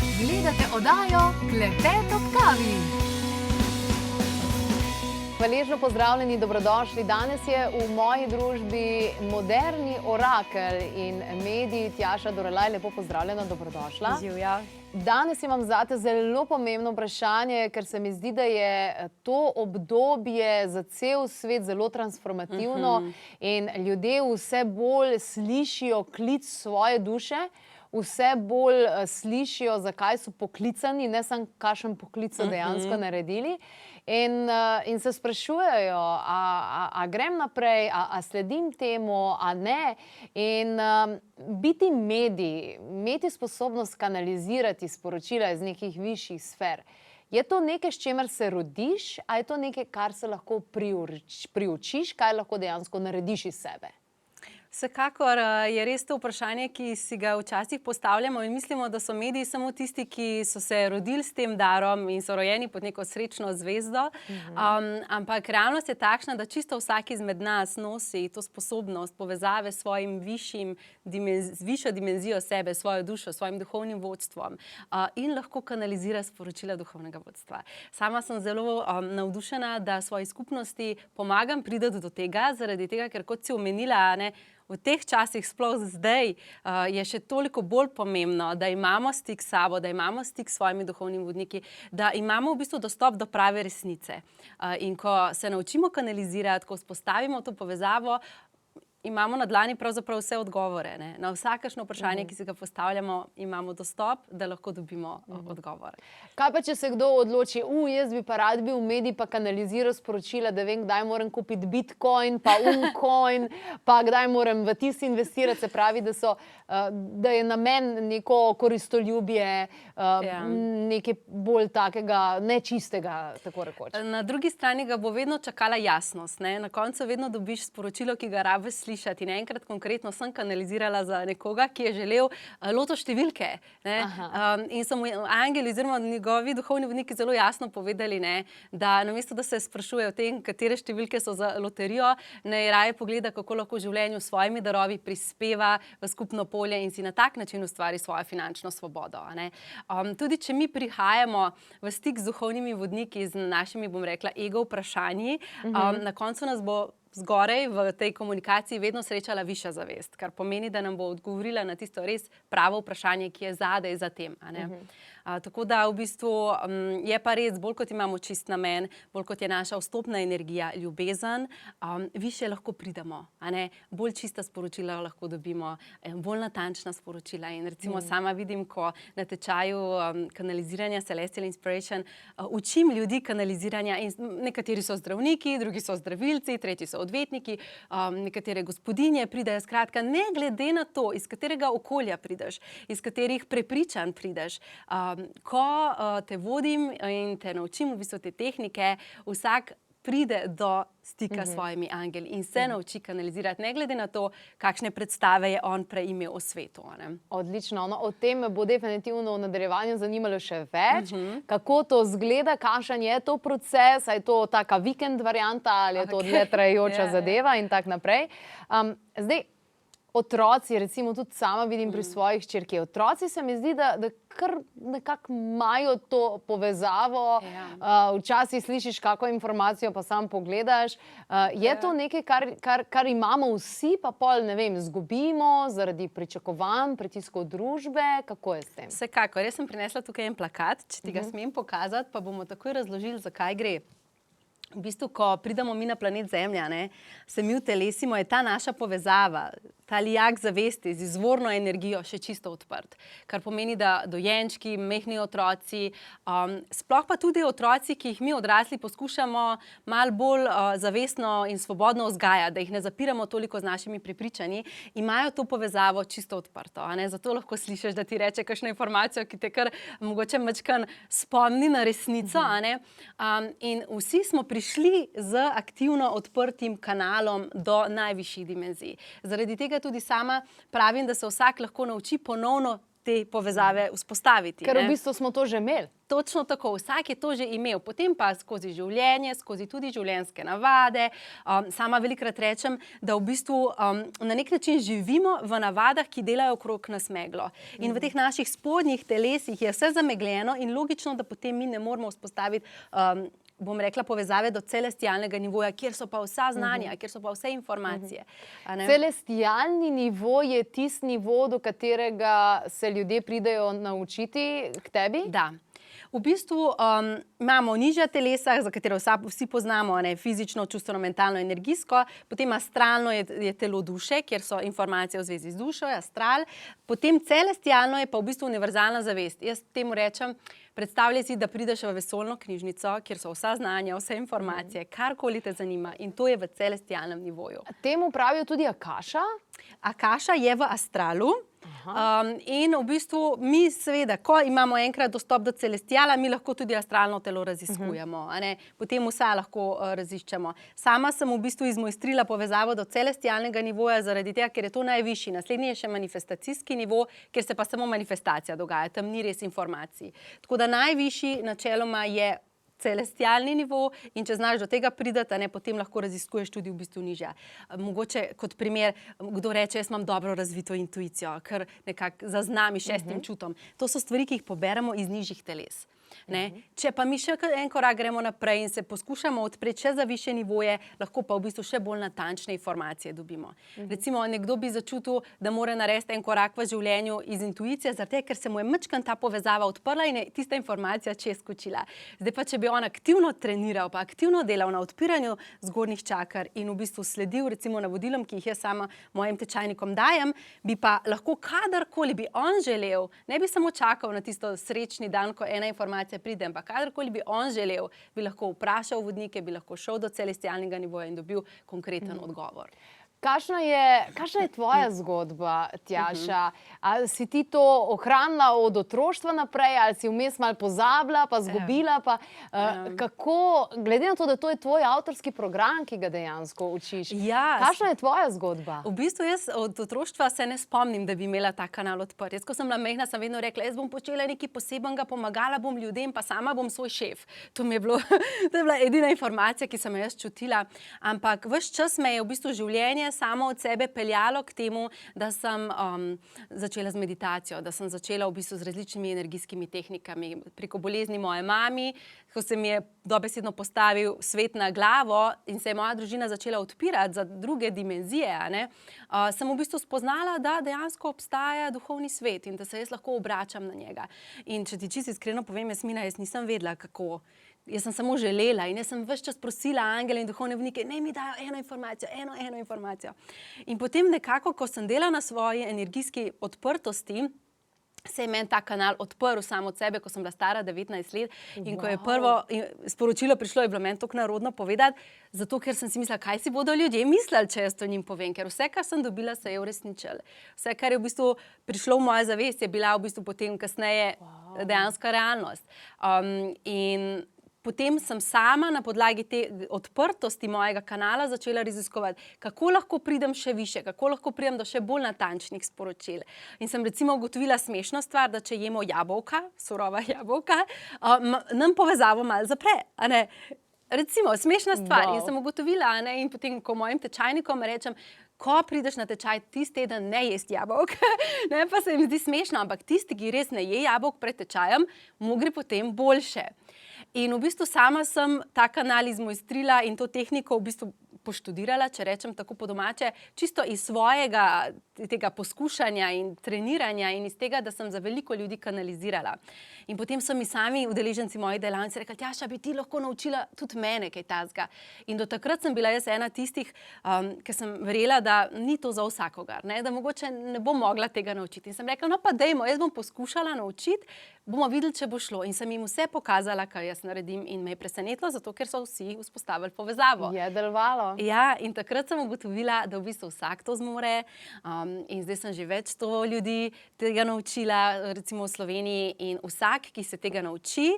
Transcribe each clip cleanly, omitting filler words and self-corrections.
Gledate oddajo Klepet ob kavi. Hvaležno pozdravljeni, dobrodošli. Danes je v moji družbi moderni orakelj in medij Tjaša Dorelaj. Lepo pozdravljena, dobrodošla. Živja. Danes imam zate zelo pomembno vprašanje, ker se mi zdi, da je to obdobje za cel svet zelo transformativno in ljudje vse bolj slišijo klic svoje duše, vse bolj slišijo, zakaj so poklicani, ne samo kakšen poklic so dejansko naredili. In se sprašujejo, a grem naprej, a sledim temu, a ne. In biti medij, imeti sposobnost kanalizirati sporočila iz nekih višjih sfer, je to nekaj, s čemer se rodiš, a je to nekaj, kar se lahko priučiš, kaj lahko dejansko narediš iz sebe? Vsekakor je res to vprašanje, ki si ga včasih postavljamo in mislimo, da so mediji samo tisti, ki so se rodili s tem darom in so rojeni pod neko srečno zvezdo. Ampak realnost je takšna, da čisto vsak izmed nas nosi to sposobnost povezave s svojim višjo dimenzijo sebe, svojo dušo, svojim duhovnim vodstvom in lahko kanalizira sporočila duhovnega vodstva. Sama sem zelo navdušena, da svoji skupnosti pomagam priti do tega, zaradi tega, ker kot si omenila, v teh časih, sploh zdaj, je še toliko bolj pomembno, da imamo stik s sabo, da imamo stik s svojimi duhovnimi vodniki, da imamo v bistvu dostop do prave resnice. In ko se naučimo kanalizirati, ko vzpostavimo to povezavo, imamo na dlani pravzaprav vse odgovore. Na vsakašno vprašanje, ki si ga postavljamo, imamo dostop, da lahko dobimo odgovor. Kaj pa, če se kdo odloči, jaz bi pa rad bil medij, pa kanaliziral sporočila, da vem, kdaj moram kupiti bitcoin, pa coin, pa kdaj moram v tisti investirati, se pravi, da je namen neko koristoljubje, nekaj bolj takega nečistega, tako rekoč. Na drugi strani ga bo vedno čakala jasnost. Na koncu vedno dobiš sporočilo, ki ga rabiš slišati. In enkrat konkretno sem kanalizirala za nekoga, ki je želel loto številke. In so mu angeli oziroma njegovi duhovni vodniki zelo jasno povedali, da namesto, da se sprašuje o tem, katere številke so za loterijo, naj raje pogleda, kako lahko v življenju s svojimi darovi prispeva v skupno polje in si na tak način ustvari svojo finančno svobodo. Tudi če mi prihajamo v stik z duhovnimi vodniki, z našimi, bom rekla, ego vprašanji, na koncu nas bo zgorej v tej komunikaciji vedno srečala višja zavest, kar pomeni, da nam bo odgovorila na tisto res pravo vprašanje, ki je zadaj za tem. Tako da v bistvu je pa res, bolj kot imamo čist namen, bolj kot je naša vstopna energija, ljubezen, više lahko pridemo. Bolj čista sporočila lahko dobimo, bolj natančna sporočila. In recimo sama vidim, ko na tečaju kanaliziranja Celestial Inspiration učim ljudi kanaliziranja in nekateri so zdravniki, drugi so zdravilci, tretji so odvetniki, nekatere gospodinje pridejo, skratka, ne glede na to, iz katerega okolja prideš, iz katerih prepričanj prideš. Ko te vodim in te naučim v bistvu te tehnike, vsak pride do stika s svojimi angeli in se nauči kanalizirati, ne glede na to, kakšne predstave je on prej imel o svetu. Odlično. O tem me bo definitivno v nadaljevanju zanimalo še več. Kako to izgleda, kakšen je to proces, a je to taka vikend varianta ali je to dlje trajajoča zadeva in tak naprej. Zdaj, otroci, recimo tudi sama vidim pri svojih hčerki, otroci se mi zdi, da kar nekako imajo to povezavo, včasih slišiš kako informacijo, pa sam pogledaš. Je to nekaj, kar imamo vsi, pa pol, ne vem, izgubimo zaradi pričakovanj, pritiskov družbe, kako je s tem? Vsekakor, jaz sem prinesla tukaj en plakat, če ti ga smem pokazati, pa bomo takoj razložili, zakaj gre. V bistvu, ko pridemo mi na planet Zemlja, se mi utelesimo, je ta naša povezava, ta lijak zavesti z izvorno energijo še čisto odprt. Kar pomeni, da dojenčki, mehni otroci, sploh pa tudi otroci, ki jih mi odrasli poskušamo malo bolj zavestno in svobodno vzgajati, da jih ne zapiramo toliko z našimi prepričanji, imajo to povezavo čisto odprto. Zato lahko slišiš, da ti reče kakšno informacijo, ki te kar mogoče majčkeno spomni na resnico. In vsi smo prišli z aktivno odprtim kanalom do najvišjih dimenzij. Zaradi tega tudi sama pravim, da se vsak lahko nauči ponovno te povezave vzpostaviti. Ker v bistvu smo to že imeli. Točno tako, vsak je to že imel, potem pa skozi življenje, skozi tudi življenjske navade. Sama velikokrat rečem, da v bistvu na nek način živimo v navadah, ki delajo okrog nas meglo. In v teh naših spodnjih telesih je vse zamegljeno in logično, da potem mi ne moremo vzpostaviti bom rekla, povezave do celestialnega nivoja, kjer so pa vsa znanja, kjer so pa vse informacije. Celestialni nivo je tisti nivo, do katerega se ljudje pridejo naučiti k tebi? Da. V bistvu imamo nižja telesa, za katero vsi poznamo, fizično, čustveno, mentalno, energijsko, potem astralno je telo duše, kjer so informacije v zvezi z dušo, astral, potem celestialno je pa v bistvu univerzalna zavest. Jaz temu rečem, predstavljaj si, da prideš v vesoljno knjižnico, kjer so vsa znanja, vse informacije, karkoli te zanima in to je v celestialnem nivoju. Temu pravijo tudi akaša? Akaša je v astralu. In v bistvu mi seveda, ko imamo enkrat dostop do celestiala, mi lahko tudi astralno telo raziskujemo. Potem vsa lahko raziščemo. Sama sem v bistvu izmojstrila povezavo do celestialnega nivoja zaradi tega, ker je to najvišji. Naslednji je še manifestacijski nivo, kjer se pa samo manifestacija dogaja, tam ni res informacij. Tako da najvišji načeloma je celestialni nivo in če znaš do tega pridati, potem lahko raziskuješ tudi v bistvu nižja. Mogoče kot primer, kdo reče, jaz imam dobro razvito intuicijo, ker nekako zaznam šestim čutom. To so stvari, ki jih poberemo iz nižjih teles. Če pa mi še en korak gremo naprej in se poskušamo odpreti še za višje nivoje, lahko pa v bistvu še bolj natančne informacije dobimo. Recimo, nekdo bi začutil, da mora narediti en korak v življenju iz intuicije, zato ker se mu je majčkeno ta povezava odprla in je tista informacija čez skočila. Zdaj pa, če bi on aktivno treniral, pa aktivno delal na odpiranju zgornjih čaker in v bistvu sledil recimo navodilom, ki jih jaz sama mojim tečajnikom dajem, bi pa lahko kadarkoli bi on želel, ne bi samo čakal na tisto srečni dan, ko ena informacija pride, ampak kadarkoli bi on želel, bi lahko vprašal vodnike, bi lahko šel do celestialnega nivoja in dobil konkreten odgovor. Kakšna je tvoja zgodba, Tjaša? Ali si ti to ohranila od otroštva naprej, ali si vmes malo pozabila, pa zgubila? Kako, glede na to, da to je tvoj avtorski program, ki ga dejansko učiš, kakšna je tvoja zgodba? V bistvu jaz od otroštva se ne spomnim, da bi imela ta kanal odprt. Jaz, ko sem bila majhna, sem vedno rekla, jaz bom počela nekaj posebenega, pomagala bom ljudem, pa sama bom svoj šef. To je bila edina informacija, ki sem jo jaz čutila. Ampak ves čas me je v bistvu življenje samo od sebe peljalo k temu, da sem začela z meditacijo, da sem začela v bistvu z različnimi energijskimi tehnikami. Preko bolezni moje mami, ko se mi je dobesedno postavil svet na glavo in se je moja družina začela odpirati za druge dimenzije, sem v bistvu spoznala, da dejansko obstaja duhovni svet in da se jaz lahko obračam na njega. In če ti čisto iskreno povem, Jasmina, jaz nisem vedela, kako. Jaz sem samo želela in jaz sem ves čas prosila angele in duhovne vodnike, naj mi dajo eno informacijo. In potem nekako, ko sem delala na svoji energijski odprtosti, se je meni ta kanal odprl sam od sebe, ko sem bila stara 19 let in ko je prvo sporočilo prišlo, je bilo meni toliko narodno povedati, zato ker sem si mislila, kaj si bodo ljudje mislili, če jaz to njim povem, ker vse, kar sem dobila, se je uresničilo. Vse, kar je v bistvu prišlo v mojo zavest, je bila v bistvu potem kasneje dejanska realnost. In potem sem sama na podlagi te odprtosti mojega kanala začela raziskovati, kako lahko pridem še više, kako lahko pridem do še bolj natančnih sporočil. In sem recimo ugotovila smešno stvar, da če jemo jabolka, surova jabolka, nam povezavo malo zapre. Recimo, smešna stvar. In sem ugotovila, in potem, ko mojim tečajnikom rečem, ko prideš na tečaj, tisti teden ne jesti jabolk, pa se jim zdi smešno, ampak tisti, ki res ne je jabolk pred tečajem, mu gre potem boljše. In v bistvu sama sem ta kanal izmojstrila in to tehniko v bistvu poštudirala, če rečem tako po domače, čisto iz svojega tega poskušanja in treniranja in iz tega, da sem za veliko ljudi kanalizirala. In potem so mi sami udeleženci mojih delavnic rekli, Tjaša, bi ti lahko naučila tudi mene kaj takega. In do takrat sem bila jaz ena tistih, ki sem verjela, da ni to za vsakogar, da mogoče ne bom mogla tega naučiti. In sem rekla, no pa dajmo, jaz bom poskušala naučiti, bomo videli, če bo šlo. In sem jim vse pokazala, kaj jaz naredim in me je presenetilo, zato ker so vsi vzpostavili povezavo. Je delovalo. Ja, in takrat sem ugotovila, da v bistvu vsak to zmore in zdaj sem že več 100 ljudi tega naučila, recimo v Sloveniji, in vsak, ki se tega nauči,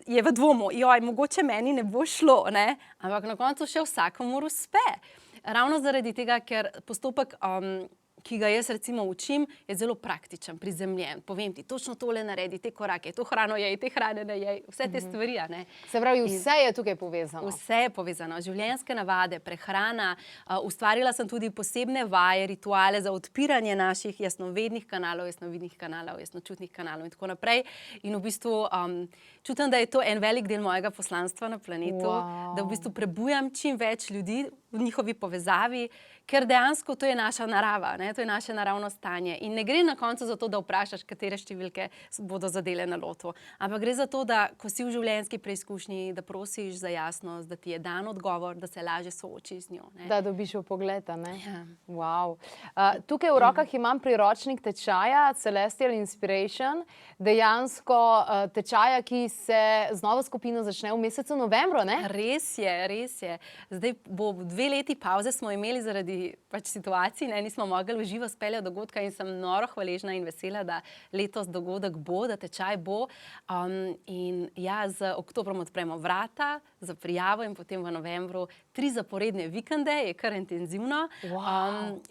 je v dvomu, mogoče meni ne bo šlo, ampak na koncu še vsakomur uspe. Ravno zaradi tega, ker postopek ki ga jaz recimo učim, je zelo praktičen, prizemljen. Povem ti, točno tole naredi, te korake, to hrano jej, te hrane ne jej, vse te stvari. A ne. Se pravi, vse je tukaj povezano. Vse je povezano, življenjske navade, prehrana. Ustvarila sem tudi posebne vaje, rituale za odpiranje naših jasnovednih kanalov, jasnovidnih kanalov, jasnočutnih kanalov in tako naprej. In v bistvu čutim, da je to en velik del mojega poslanstva na planetu, da v bistvu prebujam čim več ljudi v njihovi povezavi, ker dejansko to je naša narava, ne? To je naše naravno stanje. In ne gre na koncu za to, da vprašaš, katere številke bodo zadele na lotu, ampak gre za to, da ko si v življenjski preizkušnji, da prosiš za jasnost, da ti je dan odgovor, da se lažje soočiš z njo. Ne? Da dobiš vpogled, ne? Ja. Wow. Tukaj v rokah imam priročnik tečaja Celestial Inspiration, dejansko tečaja, ki se z novo skupino začne v mesecu novembru, ne? Res je, res je. Zdaj bo 2 leti pauze smo imeli zaradi situacij, ne, nismo mogli v živo speljati dogodka in sem noro hvaležna in vesela, da letos dogodek bo, da tečaj bo. In ja, z oktobrom odpremo vrata za prijavo in potem v novembru 3 zaporedne vikende, je kar intenzivno.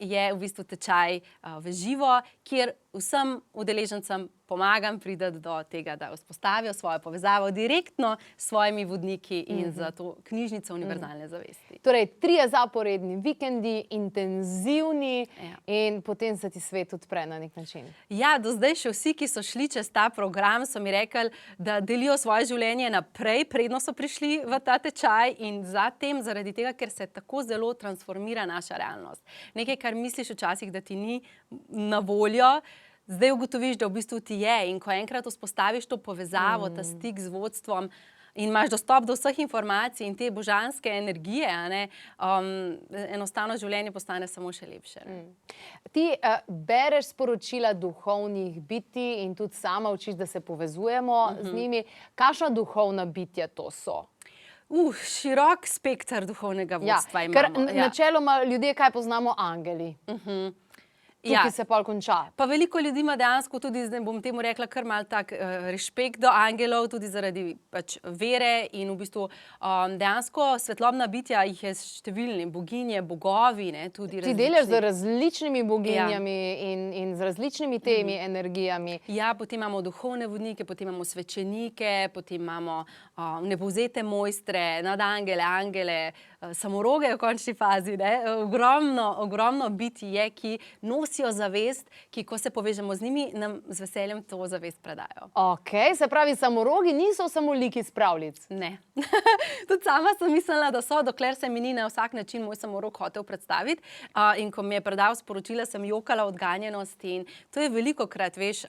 Je v bistvu tečaj v živo, kjer vsem udeležencem pomagam priti do tega, da vzpostavijo svojo povezavo direktno s svojimi vodniki in za to knjižnico univerzalne zavesti. Torej, 3 zaporedni vikendi, intenzivni in potem se ti svet odpre na nek način. Ja, do zdaj še vsi, ki so šli čez ta program, so mi rekli, da delijo svoje življenje naprej, predno so prišli v ta tečaj in zatem zaradi tega, ker se tako zelo transformira naša realnost. Nekaj, kar misliš včasih, da ti ni na voljo, zdaj ugotoviš, da v bistvu ti je. In ko enkrat vzpostaviš to povezavo, ta stik z vodstvom in imaš dostop do vseh informacij in te božanske energije, enostavno življenje postane samo še lepše. Ti bereš sporočila duhovnih bitij in tudi sama učiš, da se povezujemo z njimi. Kakšna duhovna bitja to so? Širok spekter duhovnega vodstva imamo. Ker načeloma ljudje, kaj poznamo, angeli. Tukaj se pol konča. Pa veliko ljudi ima dejansko tudi, zdaj bom temu rekla, kar malo tak rešpekt do angelov, tudi zaradi vere in v bistvu dejansko svetlobna bitja jih je številni, boginje, bogovi, ne, tudi različni. Ti delaš z različnimi boginjami in z različnimi temi energijami. Ja, potem imamo duhovne vodnike, potem imamo svečenike, potem imamo nepovzete mojstre, nadangele, angele, samoroge v končni fazi, ne. Ogromno bitij je, ki nosijo zavest, ki ko se povežemo z njimi, nam z veseljem to zavest predajo. Ok, se pravi, samorogi niso samo liki iz pravljic. Ne. Tudi sama sem mislila, da so, dokler se mi ni na vsak način moj samorog hotel predstaviti. In ko mi je predal sporočila, sem jokala od ganjenosti in to je velikokrat, veš,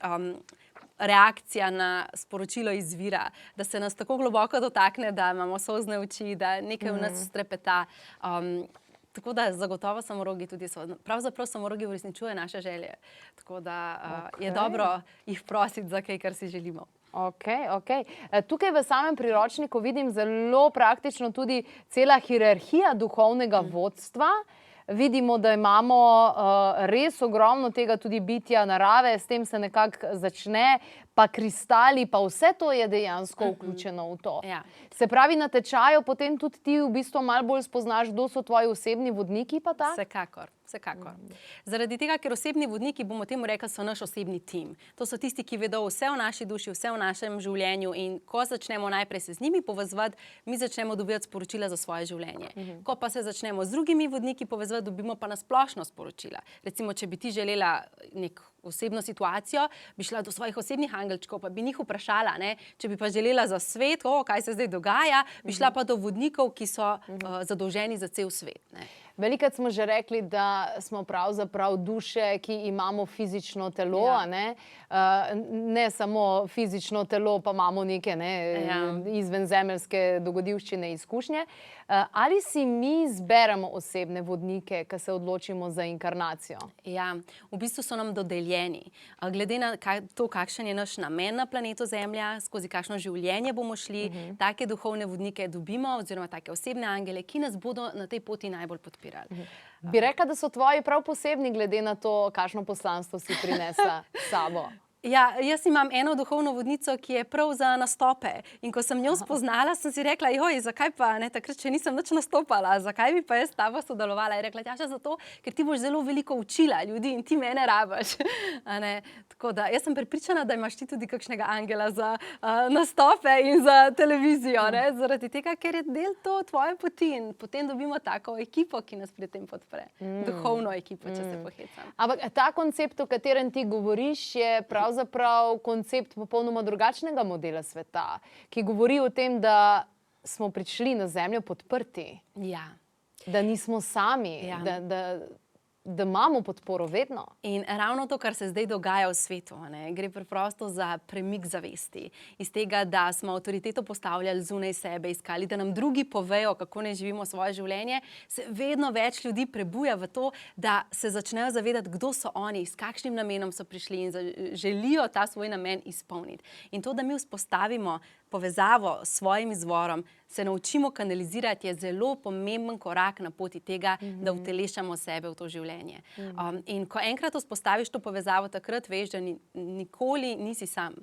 reakcija na sporočilo izvira, da se nas tako globoko dotakne, da imamo solzne oči, da nekaj v nas strepeta. Tako da zagotovo samorogi tudi so. Pravzaprav samorogi uresničujejo naše želje. Tako da je dobro jih prositi za kaj, kar si želimo. Ok. Tukaj v samem priročniku vidim zelo praktično tudi cela hierarhija duhovnega vodstva. Vidimo, da imamo res ogromno tega tudi bitja narave, s tem se nekako začne, pa kristali, pa vse to je dejansko vključeno v to. Ja. Se pravi, na tečaju potem tudi ti v bistvu malo bolj spoznaš, kdo so tvoji osebni vodniki pa ta? Vsekakor. Zaradi tega, ker osebni vodniki, bomo temu rekli, so naš osebni tim. To so tisti, ki vedo vse o naši duši, vse o našem življenju in ko začnemo najprej se z njimi povezovati, mi začnemo dobivati sporočila za svoje življenje. Ko pa se začnemo z drugimi vodniki povezovati, dobimo pa na splošno sporočila. Recimo, če bi ti želela nek osebno situacijo, bi šla do svojih osebnih angelčkov, pa bi njih vprašala, ne? Če bi pa želela za svet, kaj se zdaj dogaja, bi šla pa do vodnikov, ki so zadolženi za cel svet. Ne? Velikokrat smo že rekli, da smo pravzaprav duše, ki imamo fizično telo, ne samo fizično telo, pa imamo neke izvenzemeljske dogodivščine, izkušnje. Ali si mi zberemo osebne vodnike, ki se odločimo za inkarnacijo? Ja, v bistvu so nam dodeljeni. Glede na to, kakšen je naš namen na planetu Zemlja, skozi kakšno življenje bomo šli, take duhovne vodnike dobimo, oziroma take osebne angele, ki nas bodo na tej poti najbolj podpirali. Bi rekla, da so tvoji prav posebni, glede na to, kakšno poslanstvo si prinesla s sabo? Ja, jaz imam eno duhovno vodnico, ki je prav za nastope. In ko sem njo spoznala, sem si rekla, joj, zakaj pa ne, takrat še nisem nič nastopala, zakaj bi pa jaz s tabo sodelovala? Je rekla, Tjaša, zato, ker ti boš zelo veliko učila ljudi in ti mene rabiš. Tako da, jaz sem prepričana, da imaš ti tudi kakšnega angela za nastope in za televizijo, ne? Zaradi tega, ker je del to tvoje poti in potem dobimo tako ekipo, ki nas pri tem podpre. Duhovno ekipo, če se pohecam. Ampak ta koncept, o katerem ti govoriš, je pravzaprav koncept popolnoma drugačnega modela sveta, ki govori o tem, da smo prišli na zemljo podprti, Ja. da nismo sami, Ja. da imamo podporo vedno. In ravno to, kar se zdaj dogaja v svetu, ne, gre preprosto za premik zavesti. Iz tega, da smo avtoriteto postavljali zunaj sebe, iskali, da nam drugi povejo, kako ne živimo svoje življenje, se vedno več ljudi prebuja v to, da se začnejo zavedati, kdo so oni, s kakšnim namenom so prišli in želijo ta svoj namen izpolniti. In to, da mi vzpostavimo povezavo s svojim izvorom, se naučimo kanalizirati, je zelo pomemben korak na poti tega, da utelešamo sebe v to življenje. In ko enkrat vzpostaviš to povezavo, takrat veš, da nikoli nisi sam,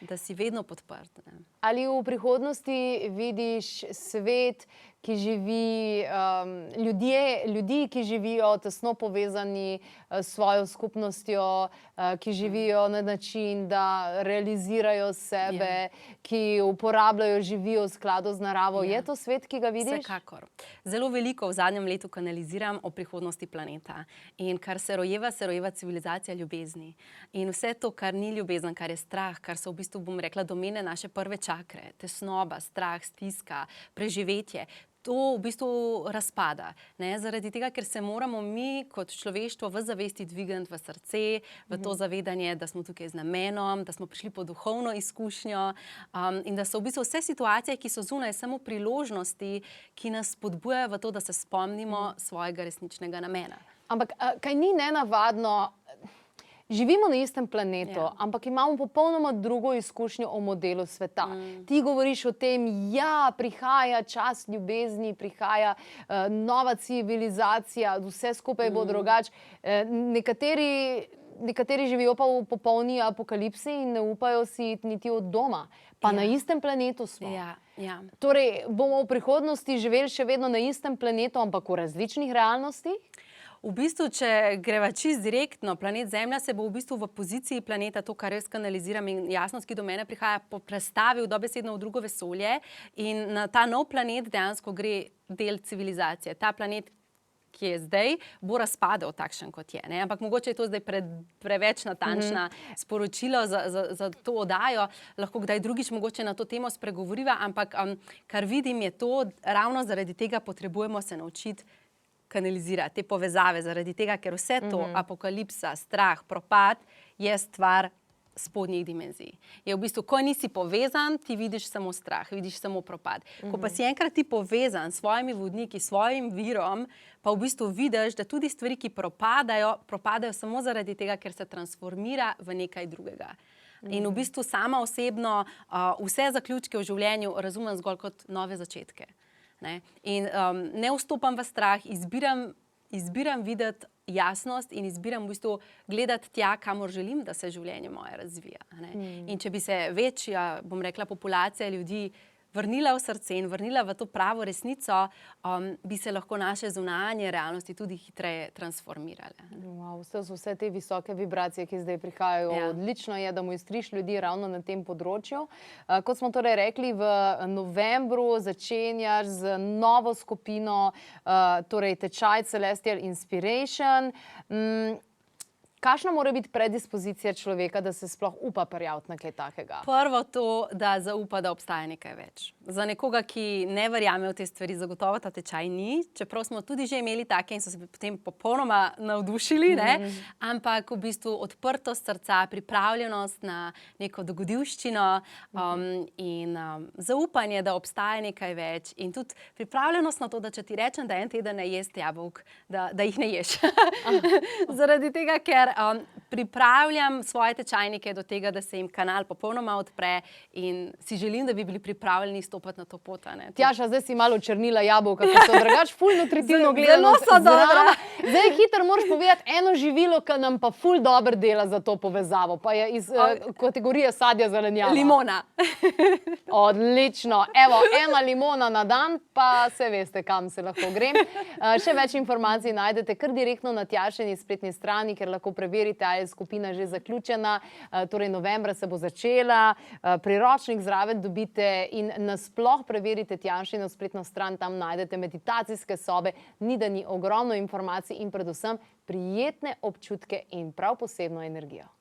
da si vedno podprt. Ne. Ali v prihodnosti vidiš svet, ki živi, ljudi, ki živijo tesno povezani s svojo skupnostjo, ki živijo na način, da realizirajo sebe, ki uporabljajo, živijo v skladu z naravo. Je to svet, ki ga vidiš? Vsekakor. Zelo veliko v zadnjem letu kanaliziram o prihodnosti planeta. In kar se rojeva civilizacija ljubezni. In vse to, kar ni ljubezen, kar je strah, kar so v bistvu, bom rekla, domene naše prve čakre, tesnoba, strah, stiska, preživetje, to v bistvu razpada. Ne? Zaradi tega, ker se moramo mi kot človeštvo v zavesti dvigniti v srce, v to zavedanje, da smo tukaj z namenom, da smo prišli po duhovno izkušnjo in da so v bistvu vse situacije, ki so zunaj, samo priložnosti, ki nas spodbujajo v to, da se spomnimo svojega resničnega namena. Ampak kaj ni nenavadno? Živimo na istem planetu, ampak imamo popolnoma drugo izkušnjo o modelu sveta. Ti govoriš o tem, ja, prihaja čas ljubezni, prihaja nova civilizacija, vse skupaj bo drugače. Nekateri živijo pa v popolni apokalipsi in ne upajo si iti niti od doma. Pa na istem planetu smo. Torej, bomo v prihodnosti živeli še vedno na istem planetu, ampak v različnih realnostih? V bistvu, če greva čisto direktno, planet Zemlja se bo v bistvu v poziciji planeta, to, kar jaz kanaliziram in jasnost, ki do mene prihaja, prestavil dobesedno v drugo vesolje in na ta nov planet dejansko gre del civilizacije. Ta planet, ki je zdaj, bo razpadel takšen, kot je. Ne? Ampak mogoče je to zdaj preveč natančna sporočilo za to oddajo. Lahko kdaj drugič mogoče na to temo spregovoriva, ampak kar vidim je to, ravno zaradi tega potrebujemo se naučiti kanalizirati te povezave, zaradi tega, ker vse to, apokalipsa, strah, propad, je stvar spodnjih dimenzij. Je v bistvu, ko nisi povezan, ti vidiš samo strah, vidiš samo propad. Ko pa si enkrat ti povezan s svojimi vodniki, s svojim virom, pa v bistvu vidiš, da tudi stvari, ki propadajo samo zaradi tega, ker se transformira v nekaj drugega. In v bistvu sama osebno vse zaključke v življenju razumem zgolj kot nove začetke. Ne? In ne vstopam v strah, izbiram videti jasnost in izbiram v bistvu gledati tja, kamor želim, da se življenje moje razvija. Ne? In če bi se večja, bom rekla, populacija ljudi vrnila v srce in vrnila v to pravo resnico, bi se lahko naše zunanje realnosti tudi hitreje transformirale. Wow, vse te visoke vibracije, ki zdaj prihajajo, odlično je, da mojstriš ljudi ravno na tem področju. Kot smo torej rekli, v novembru začenjaš z novo skupino, torej tečaj Celestial Inspiration. Kakšna mora biti predispozicija človeka, da se sploh upa prijaviti na kaj takega? Prvo to, da zaupa, da obstaja nekaj več. Za nekoga, ki ne verjame v te stvari, zagotovo ta tečaj ni, čeprav smo tudi že imeli take in so se potem popolnoma navdušili, ne? Ampak v bistvu odprtost srca, pripravljenost na neko dogodivščino in zaupanje, da obstaja nekaj več in tudi pripravljenost na to, da če ti rečem, da en teden ne jesti jabolk, da jih ne ješ. Zaradi tega, ker pripravljam svoje tečajnike do tega, da se jim kanal popolnoma odpre in si želim, da bi bili pripravljeni stopiti na to pot. Tjaša, zdaj si malo črnila jabolka, ki so drugače ful nutritivno Zelo gledano. so dobra. Zdaj hitro moraš povedati eno živilo, ki nam pa ful dobro dela za to povezavo, pa je iz kategorije sadja zelenjava. Limona. Odlično. Evo, ena limona na dan, pa se veste, kam se lahko grem. Še več informacij najdete kar direktno na Tjašini spletni strani, ker lahko preverite, ali je skupina že zaključena. Torej, novembra se bo začela. Priročnik zraven dobite in nasploh preverite Tjašino spletno stran, tam najdete meditacijske sobe, ni da ni ogromno informacij in predvsem prijetne občutke in prav posebno energijo.